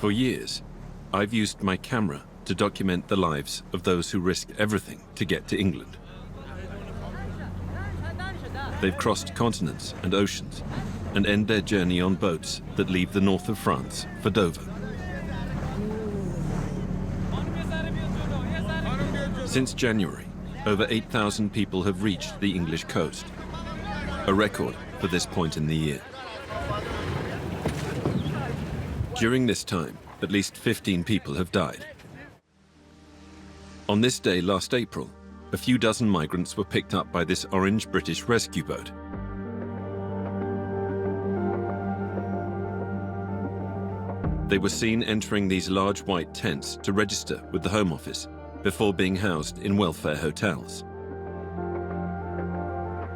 For years, I've used my camera to document the lives of those who risk everything to get to England. They've crossed continents and oceans and end their journey on boats that leave the north of France for Dover. Since January, over 8,000 people have reached the English coast, a record for this point in the year. During this time, at least 15 people have died. On this day last April, a few dozen migrants were picked up by this orange British rescue boat. They were seen entering these large white tents to register with the Home Office before being housed in welfare hotels.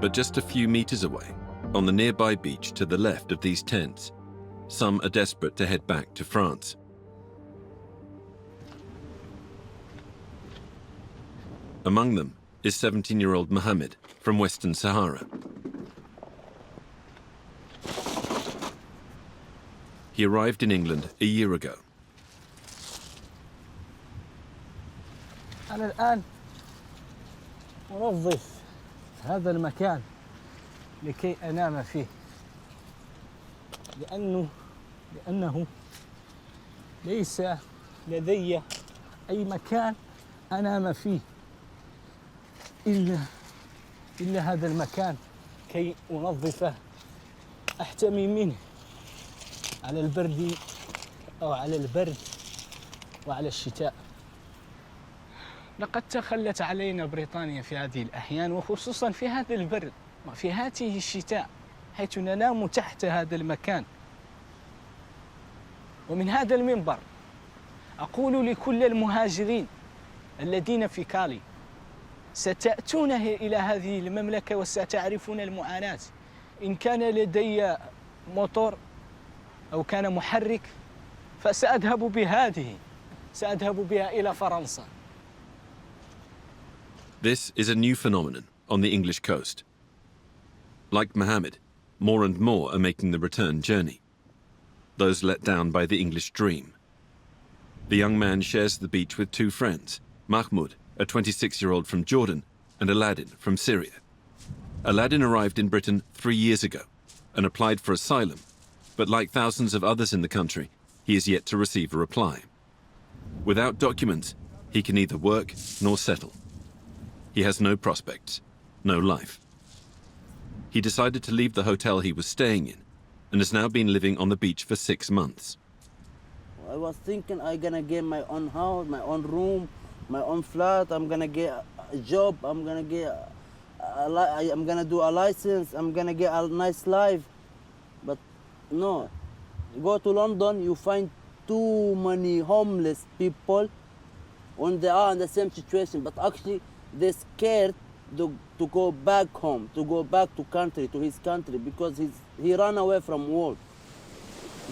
But just a few meters away, on the nearby beach to the left of these tents, some are desperate to head back to France. Among them is 17-year-old Mohammed from Western Sahara. He arrived in England a year ago. أنا الآن أنظف هذا المكان لكي أنام فيه لأنه ليس لدي أي مكان أنام فيه إلا هذا المكان كي أنظفه أحتمي منه على البرد أو على البرد وعلى الشتاء. لقد تخلت علينا بريطانيا في هذه الأحيان وخصوصا في هذا البرد وفي هذه الشتاء حيث ننام تحت هذا المكان. ومن هذا المنبر أقول لكل المهاجرين الذين في كالي ستأتون إلى هذه المملكة وستعرفون المعاناة. إن كان لدي موتور أو كان محرك فسأذهب بها إلى فرنسا. This is a new phenomenon on the English coast. Like Mohammed, more and more are making the return journey. Those let down by the English dream. The young man shares the beach with two friends, Mahmoud, a 26-year-old from Jordan, and Aladdin from Syria. Aladdin arrived in Britain 3 years ago and applied for asylum, but like thousands of others in the country, he is yet to receive a reply. Without documents, he can neither work nor settle. He has no prospects, no life. He decided to leave the hotel he was staying in and has now been living on the beach for 6 months. I was thinking I'm gonna get my own house, my own room, my own flat. I'm gonna get a job. I'm gonna do a license. I'm gonna get a nice life. But no, you go to London, you find too many homeless people when they are in the same situation. But actually, they're scared to go back home, to go back to his country, because he ran away from war.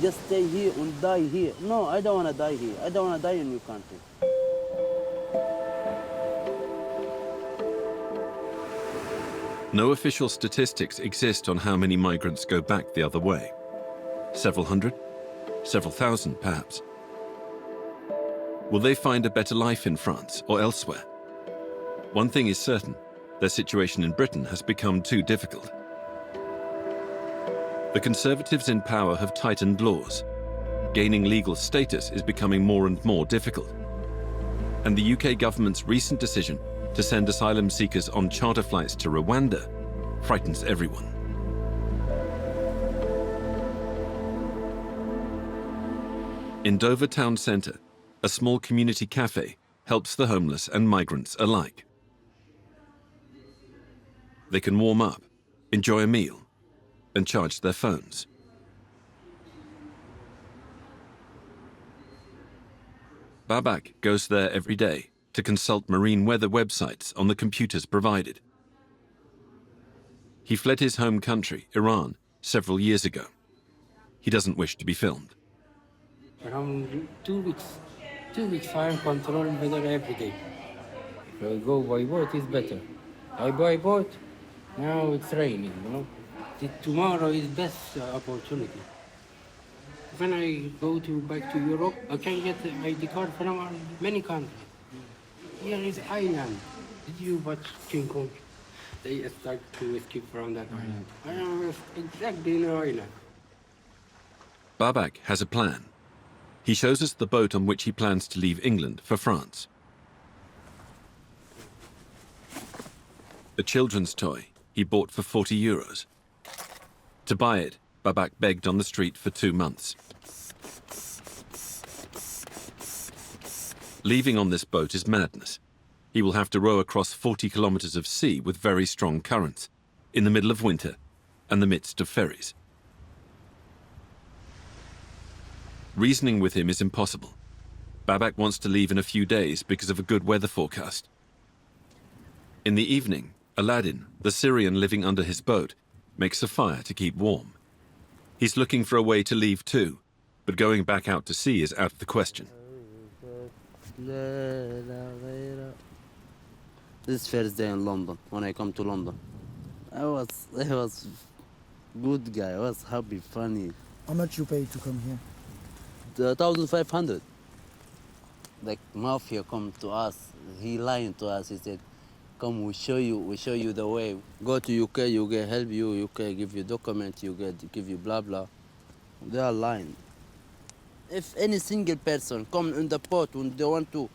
Just stay here and die here. No, I don't want to die here. I don't want to die in your country. No official statistics exist on how many migrants go back the other way. Several hundred? Several thousand, perhaps. Will they find a better life in France or elsewhere? One thing is certain, their situation in Britain has become too difficult. The Conservatives in power have tightened laws. Gaining legal status is becoming more and more difficult. And the UK government's recent decision to send asylum seekers on charter flights to Rwanda frightens everyone. In Dover town centre, a small community cafe helps the homeless and migrants alike. They can warm up, enjoy a meal, and charge their phones. Babak goes there every day to consult marine weather websites on the computers provided. He fled his home country, Iran, several years ago. He doesn't wish to be filmed. Around 2 weeks. 2 weeks fire control weather every day. If I go by boat, it's better. I buy boat, now it's raining, you know. Tomorrow is best opportunity. When I go back to Europe, I can get ID card from many countries. Here is island. Did you watch King Kong? They start to escape from that island. I am exactly in the island. Babak has a plan. He shows us the boat on which he plans to leave England for France. A children's toy he bought for 40 euros. To buy it, Babak begged on the street for 2 months. Leaving on this boat is madness. He will have to row across 40 kilometers of sea with very strong currents, in the middle of winter and the midst of ferries. Reasoning with him is impossible. Babak wants to leave in a few days because of a good weather forecast. In the evening, Aladdin, the Syrian living under his boat, makes a fire to keep warm. He's looking for a way to leave too, but going back out to sea is out of the question. This first day in London, when I come to London, I was good guy. I was happy, funny. How much you pay to come here? 1,500. Like mafia come to us. He lying to us. He said, "Come, we show you the way. Go to UK, you get help you. UK give you document, give you blah blah." They are lying. If any single person come in the port when they want to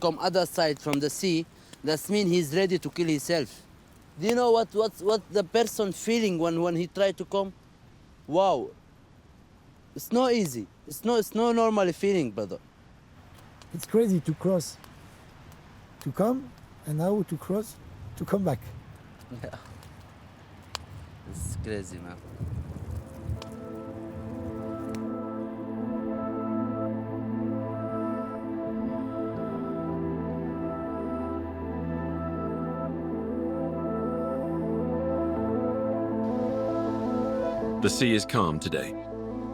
come other side from the sea, that means he's ready to kill himself. Do you know what the person feeling when he try to come? Wow. It's not easy. It's no normal feeling, brother. It's crazy to cross, to come, and now to cross, to come back. Yeah. It's crazy, man. The sea is calm today.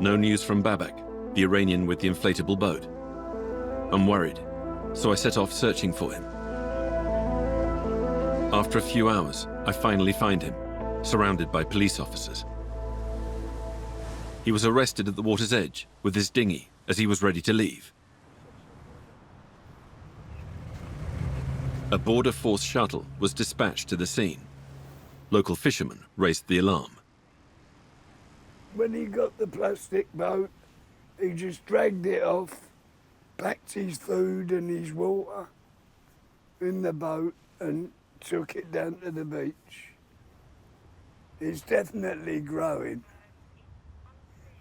No news from Babak, the Iranian with the inflatable boat. I'm worried, so I set off searching for him. After a few hours, I finally find him, surrounded by police officers. He was arrested at the water's edge with his dinghy as he was ready to leave. A border force shuttle was dispatched to the scene. Local fishermen raised the alarm. When he got the plastic boat, he just dragged it off, packed his food and his water in the boat and took it down to the beach. It's definitely growing.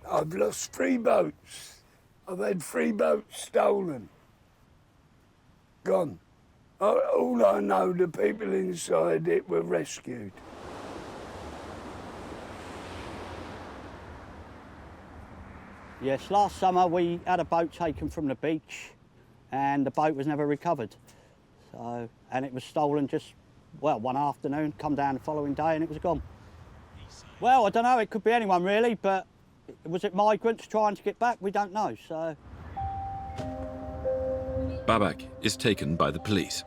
I've lost 3 boats. I've had 3 boats stolen. Gone. All I know, the people inside it were rescued. Yes, last summer we had a boat taken from the beach and the boat was never recovered. And it was stolen just, well, one afternoon, come down the following day and it was gone. Well, I don't know, it could be anyone really, but was it migrants trying to get back? We don't know, so. Babak is taken by the police.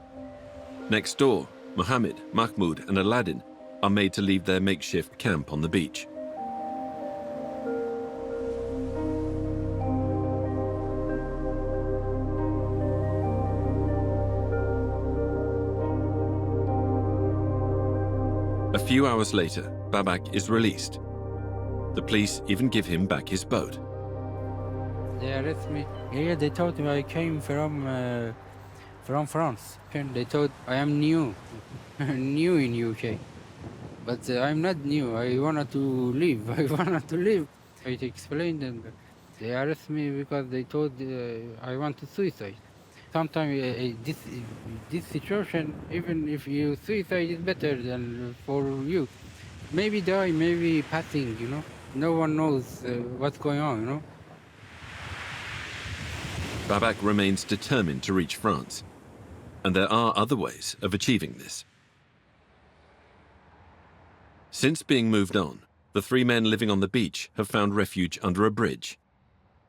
Next door, Mohammed, Mahmoud and Aladdin are made to leave their makeshift camp on the beach. A few hours later, Babak is released. The police even give him back his boat. They arrest me. Yeah, they told me I came from France. And they thought I am new, new in UK. But I'm not new. I wanted to leave. I wanted to leave. I explained them. They arrest me because they thought I want to suicide. Sometimes this situation, even if you suicide, is better than for you. Maybe die, maybe passing, you know. No one knows what's going on, you know. Babak remains determined to reach France, and there are other ways of achieving this. Since being moved on, the 3 men living on the beach have found refuge under a bridge.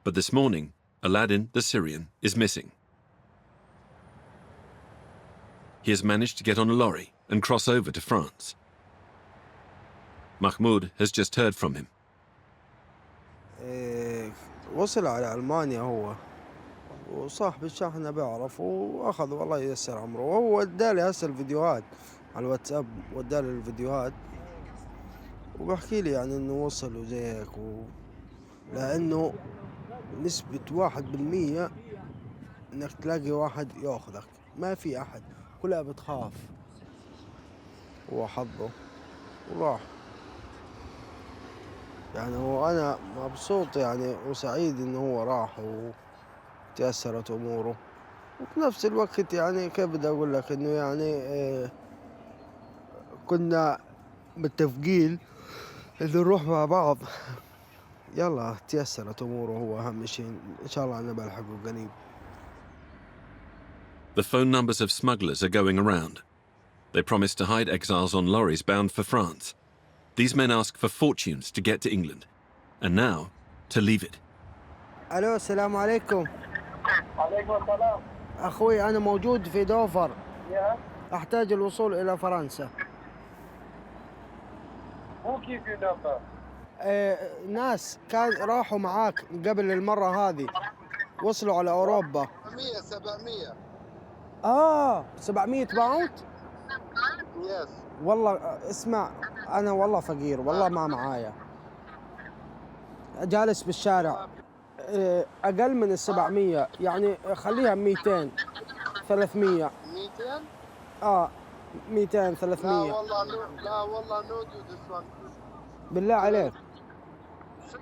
But this morning, Aladdin, the Syrian, is missing. He has managed to get on a lorry and cross over to France. Mahmoud has just heard from him. وصل على ألمانيا هو، وصاحب الشاحنة بيعرف وأخذ والله ييسر أمره، وهو ادالي هسه الفيديوهات على الواتساب، ودالي الفيديوهات وبحكي لي يعني إنه وصل وزي هيك لأنه نسبة 1% إنك تلاقي واحد يأخذك، ما في أحد، كلها بتخاف. هو حظه وراح يعني، وأنا مبسوط يعني وسعيد إنه هو راح وتيسرت أموره. وفي نفس الوقت يعني كيف بدي أقول لك إنه يعني كنا متفقين إنه نروح مع بعض. يلا تيسرت أموره، هو أهم شيء، إن شاء الله أنا بلحقه قريب. The phone numbers of smugglers are going around. They promise to hide exiles on lorries bound for France. These men ask for fortunes to get to England, and now to leave it. ألو السلام عليكم. عليكم السلام. أخوي أنا موجود في دوفر، يا أحتاج الوصول إلى فرنسا. مو كيف ينبه. ناس كان راحوا معاك قبل المرة هذه، وصلوا على أوروبا. 700 700 باوند. يس. والله اسمع، أنا والله فقير، والله ما معايا، جالس بالشارع. أقل من 700 يعني، خليها 200 300. 200؟ 200 300. لا والله لا والله no do this one. بالله عليك. 600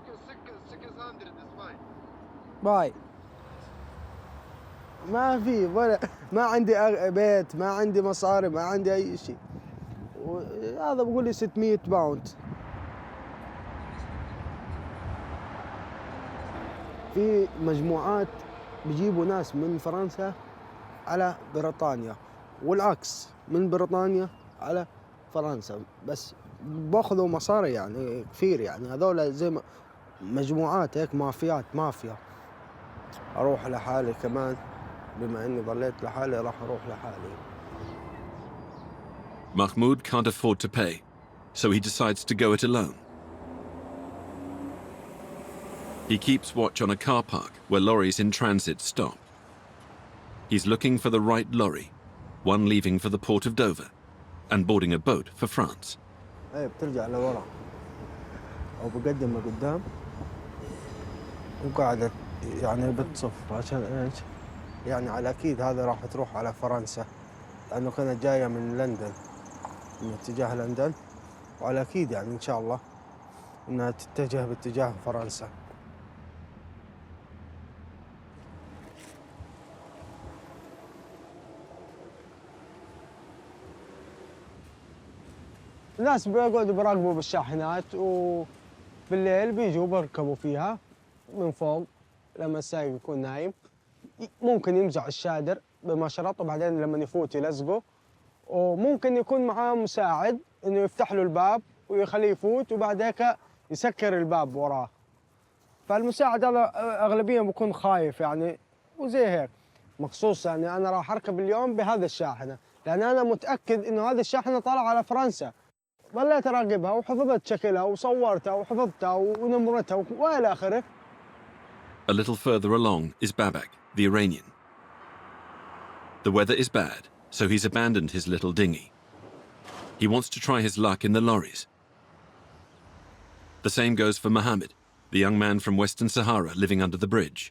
is fine. باي. ما في ولا، ما عندي بيت، ما عندي مصاري، ما عندي أي شيء، هذا بقول لي 600 باوند. في مجموعات بيجيبوا ناس من فرنسا على بريطانيا، والعكس من بريطانيا على فرنسا، بس باخذوا مصاري يعني كثير يعني. هذول زي مجموعات هيك، مافيا. اروح لحالي كمان، بما اني ضليت لحالي راح اروح لحالي. Mahmoud can't afford to pay, so he decides to go it alone. He keeps watch on a car park where lorries in transit stop. He's looking for the right lorry, one leaving for the port of Dover and boarding a boat for France. ايه بترجع لورا او بقدم لقدام، وقاعدة يعني بتصف عشان ايش؟ يعني على اكيد هذا راح تروح على فرنسا، لانه كانت جاية من لندن، من اتجاه لندن، وعلى اكيد يعني ان شاء الله انها تتجه باتجاه فرنسا. الناس بيقعدوا بيراقبوا بالشاحنات، وبالليل بيجوا بيركبوا فيها من فوق لما السايق يكون نايم. ممكن ينزع الشادر بمشرط، وبعدين لما يفوت يلزقه، وممكن يكون معاه مساعد انه يفتح له الباب ويخليه يفوت، وبعد هيك يسكر الباب وراه. فالمساعد هذا اغلبيا بيكون خايف يعني، وزي هيك. مخصوص يعني انا راح اركب اليوم بهذا الشاحنه، لان انا متاكد انه هذه الشاحنه طالعه على فرنسا. ظليت اراقبها وحفظت شكلها وصورتها وحفظتها ونمرتها والى اخره. A little further along is Babak, the Iranian. The weather is bad, so he's abandoned his little dinghy. He wants to try his luck in the lorries. The same goes for Mohammed, the young man from Western Sahara living under the bridge.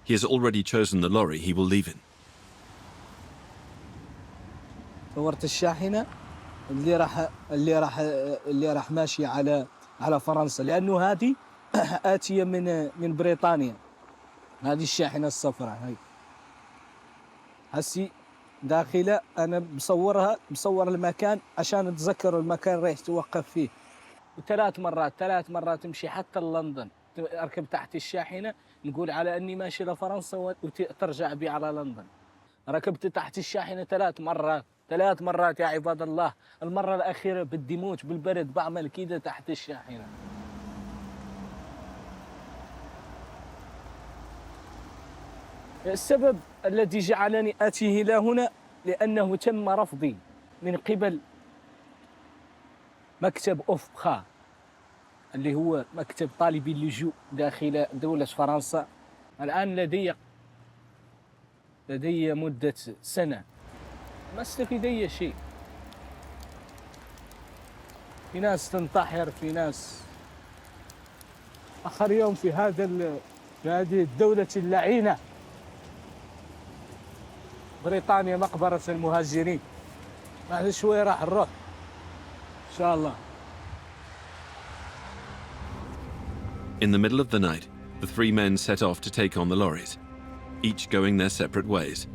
He has already chosen the lorry he will leave in. صورت الشاحنة اللي راح ماشية على فرنسا، لأنه هذه آتية من بريطانيا. هذه الشاحنة الصفراء هاي هسي داخلة، أنا بصور المكان عشان أتذكر المكان رايح توقف فيه. وثلاث مرات تمشي حتى لندن، أركب تحت الشاحنة نقول على أني ماشي لفرنسا وترجع بي على لندن. ركبت تحت الشاحنة 3 مرات يا عباد الله. المرة الأخيرة بدي موت بالبرد بعمل كده تحت الشاحنة. السبب الذي جعلني آتي إلى هنا لأنه تم رفضي من قبل مكتب أفقا اللي هو مكتب طالبي اللجوء داخل دولة فرنسا. الآن لدي مدة سنة ما استفيد أي شيء. في ناس تنتحر، في ناس آخر يوم في هذه الدولة اللعينة بريطانيا مقبرة المهاجرين. بعد شوي راح نروح إن شاء الله. In the middle of the night, the three men set off to take on the lorries, each going their separate ways.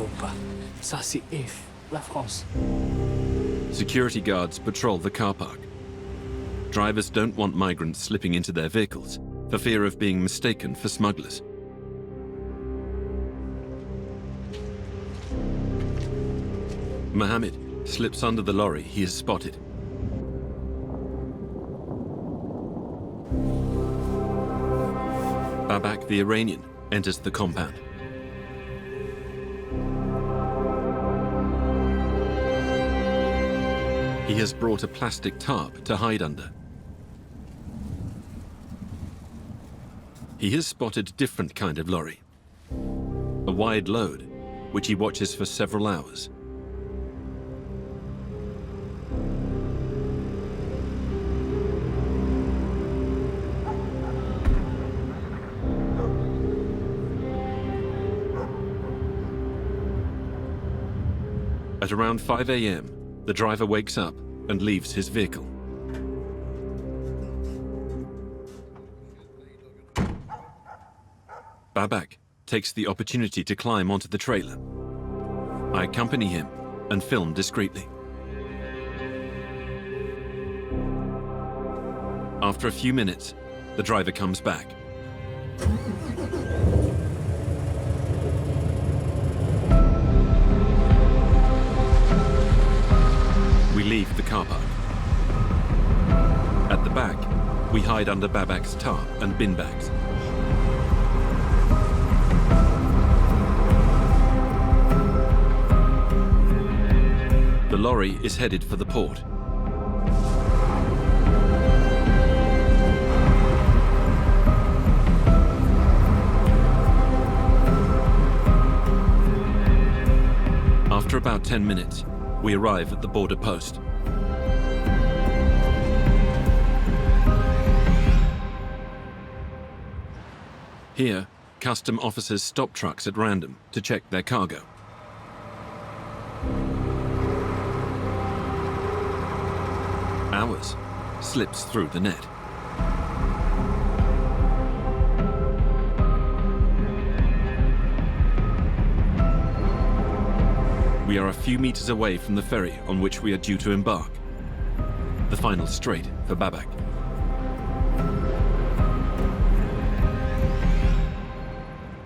Opa, ça c'est F, la France. Security guards patrol the car park. Drivers don't want migrants slipping into their vehicles for fear of being mistaken for smugglers. Mohammed slips under the lorry he has spotted. Babak, the Iranian, enters the compound. He has brought a plastic tarp to hide under. He has spotted a different kind of lorry, a wide load, which he watches for several hours. At around 5 a.m., the driver wakes up and leaves his vehicle. Babak takes the opportunity to climb onto the trailer. I accompany him and film discreetly. After a few minutes, the driver comes back. We leave the car park. At the back, we hide under Babak's tarp and bin bags. The lorry is headed for the port. After about 10 minutes, we arrive at the border post. Here, custom officers stop trucks at random to check their cargo. Ours slips through the net. We are a few meters away from the ferry on which we are due to embark. The final strait for Babak.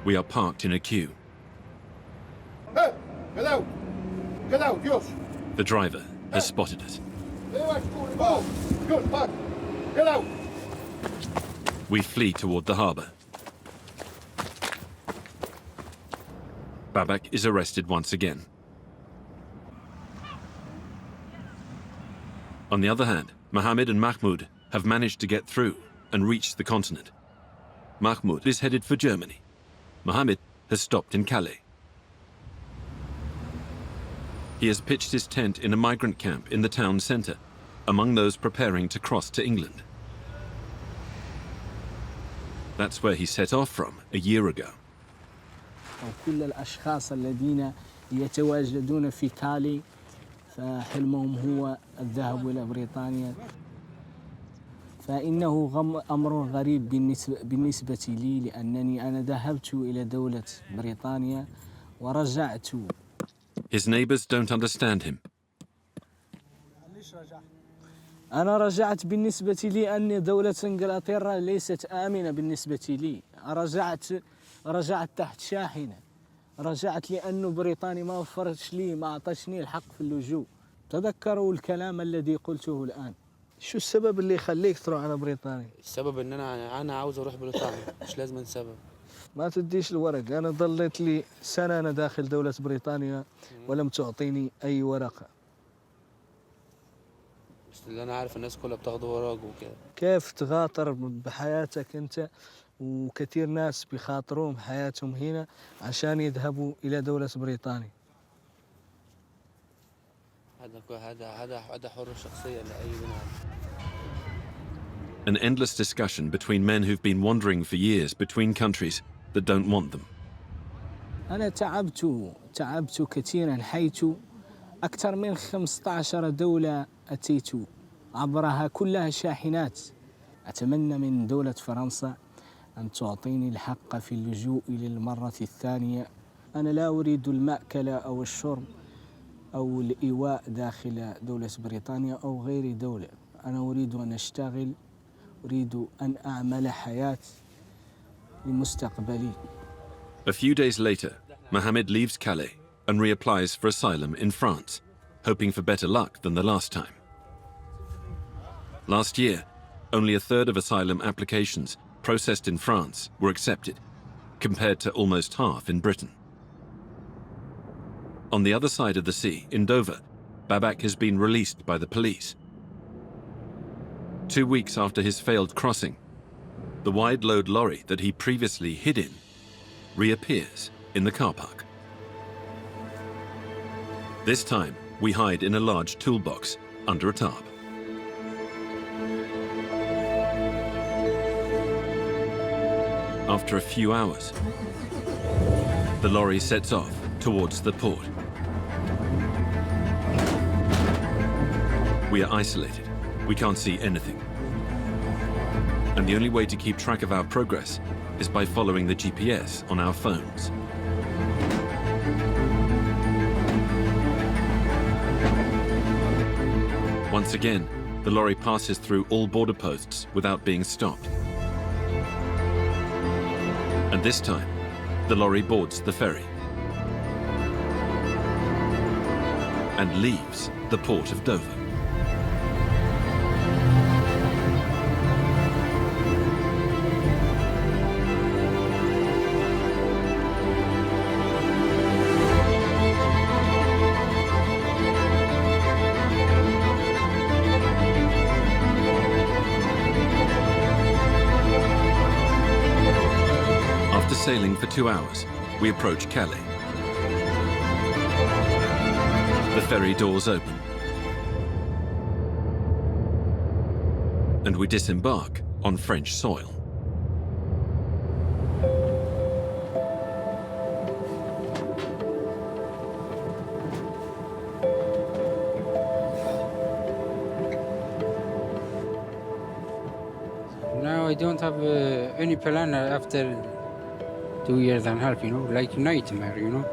We are parked in a queue. Hey, get out! Get out, yes! The driver has spotted us. Good, back! Get out! We flee toward the harbour. Babak is arrested once again. On the other hand, Mohammed and Mahmoud have managed to get through and reach the continent. Mahmoud is headed for Germany. Mohammed has stopped in Calais. He has pitched his tent in a migrant camp in the town centre, among those preparing to cross to England. That's where he set off from a year ago. كل الأشخاص الذين يتواجدون في كالي فحلمهم هو الذهاب إلى بريطانيا فإنه أمر غريب بالنسبة لي لأنني أنا ذهبت إلى دولة بريطانيا ورجعت. His neighbors don't understand him. أنا رجعت بالنسبة لي أن دولة إنجلترا ليست آمنة بالنسبة لي. رجعت تحت شاحنة. رجعت لأنه بريطانيا ما وفرتش لي ما أعطتني الحق في اللجوء. تذكروا الكلام الذي قلته الآن. شو السبب اللي يخليك تروح على بريطانيا؟ السبب ان انا عاوز اروح بريطانيا، مش لازم سبب. ما تديش الورق. أنا ضليت لي سنة أنا داخل دولة بريطانيا ولم تعطيني أي ورقة. بس اللي انا عارف الناس كلها بتاخد ورق وكده. كيف تخاطر بحياتك أنت وكثير ناس بيخاطرون بحياتهم هنا عشان يذهبوا إلى دولة بريطانيا؟ هذا حر شخصيا لأي بني آدم. An endless discussion between men who've been wandering for years between countries that don't want them. أنا تعبت كثيرا، حيث أكثر من 15 دولة أتيت عبرها كلها شاحنات. أتمنى من دولة فرنسا أن تعطيني الحق في اللجوء للمرة الثانية. أنا لا أريد المأكل أو الشرب أو الإيواء داخل دولة بريطانيا أو غير دولة. أنا أريد أن أشتغل، أريد أن أعمل حياة لمستقبلي. A few days later, Mohammed leaves Calais and reapplies for asylum in France, hoping for better luck than the last time. Last year, only a third of asylum applications processed in France were accepted, compared to almost half in Britain. On the other side of the sea, in Dover, Babak has been released by the police. 2 weeks after his failed crossing, the wide-load lorry that he previously hid in reappears in the car park. This time, we hide in a large toolbox under a tarp. After a few hours, the lorry sets off towards the port. We are isolated. We can't see anything. And the only way to keep track of our progress is by following the GPS on our phones. Once again, the lorry passes through all border posts without being stopped. And this time, the lorry boards the ferry and leaves the port of Dover. After sailing for 2 hours, we approach Calais. The ferry doors open, and we disembark on French soil. Now I don't have any plan after 2 years and a half, like nightmare,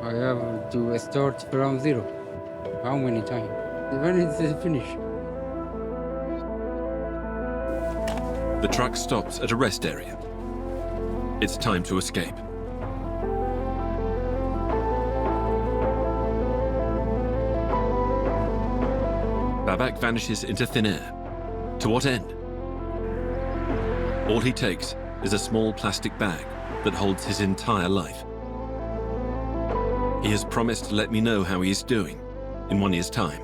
I have to start from zero. How many times? When is it finished? The truck stops at a rest area. It's time to escape. Babak vanishes into thin air. To what end? All he takes is a small plastic bag that holds his entire life. He has promised to let me know how he is doing in 1 year's time.